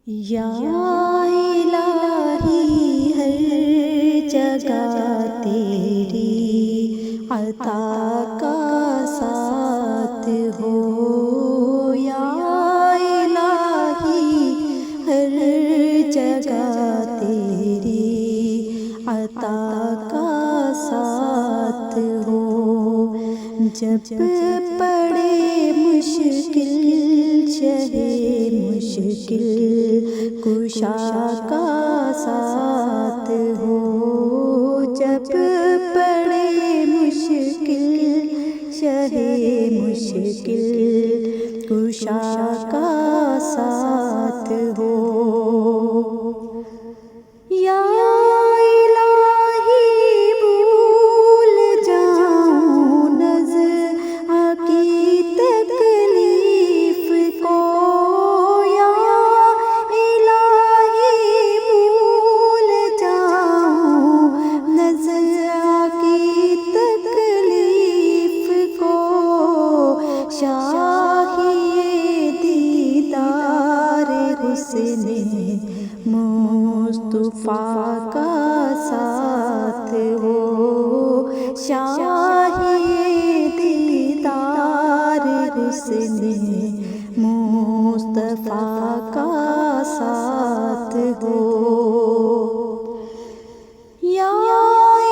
یا الہی ہر جگہ تیری عطا کا ساتھ ہو، یا الہی ہر جگہ تیری عطا کا ساتھ ہو، جب پڑے مشکل شہے مشکل کشا کا ساتھ ہو، جب پڑے مشکل شہے مشکل کشا کا ساتھ ہو، یا مصطفیٰ کا ساتھ ہو، شاہی دیدار حسن مصطفیٰ کا ساتھ ہو، یا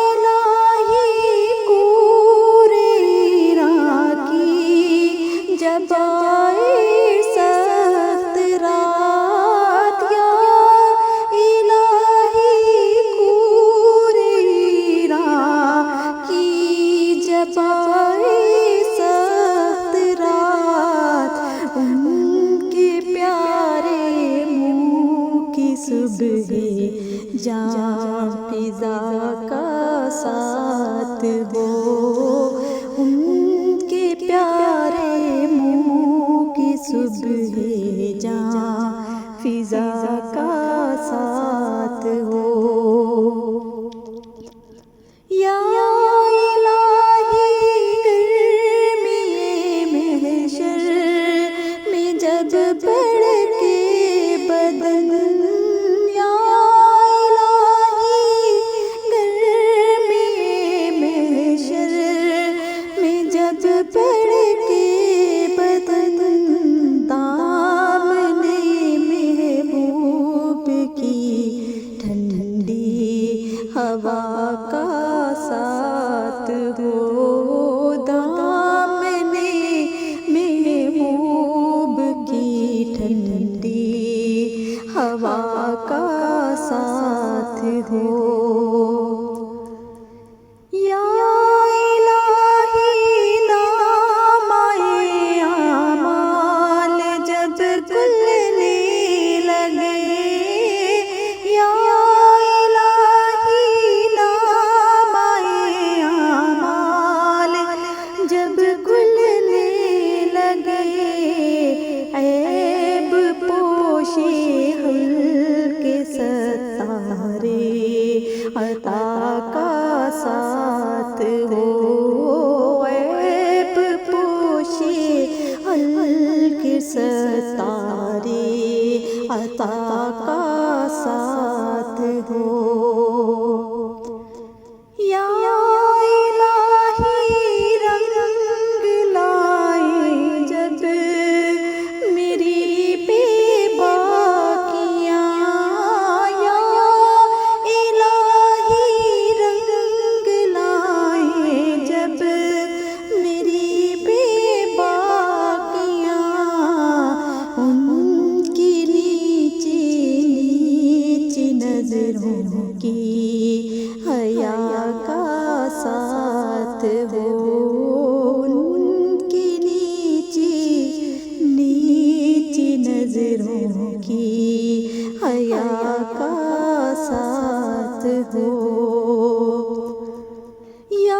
الہی کور ہیرا کی جب آئے سخت رات، یا سخت رات ان کے پیارے منہ کی صبح جاں فضا کا ساتھ ہو، ان کے پیارے منہ کی صبح جاں فضا کا ساتھ ہو، یا ہوا کا ساتھ ہو، دامن محبوب کی ٹھنڈی ہوا کا ساتھ ہو، یا الہی نام آئے اعمال جب کھلنے لگے، یا جب کھلنے لگے عیب پوشے ہلکے ستارے عطا کا ساتھ ہو، عیب پوشے ہلکے ستارے عطا کا ساتھ ہو، یا نظروں کی حیا کا ساتھ ہو، ان کی نیچی نیچی نظروں کی حیا کا ساتھ ہو، یا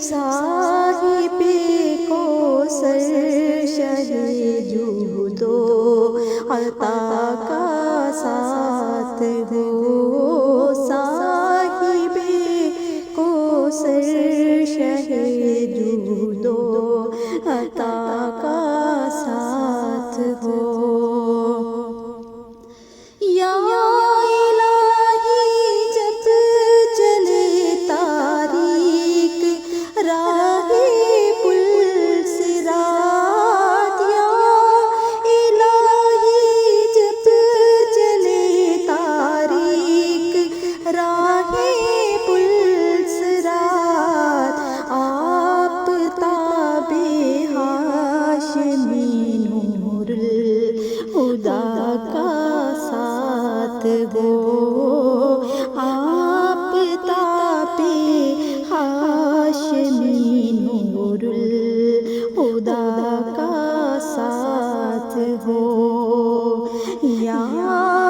صاحب نور الہدی کا ساتھ ہو یا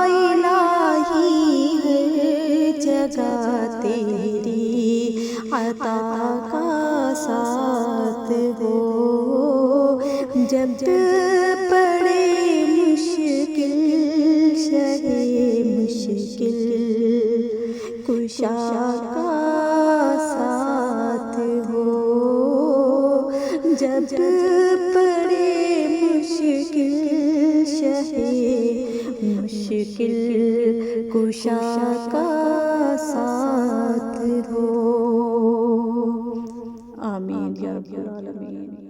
الہی ہر جگہ تیری عطا کا ساتھ ہو جب پڑے مشکل شہے مشکل کشا کا ساتھ ہو جب پڑے مشکل شہے مشکل کشا کا ساتھ ہو۔ آمین یا رب العالمین۔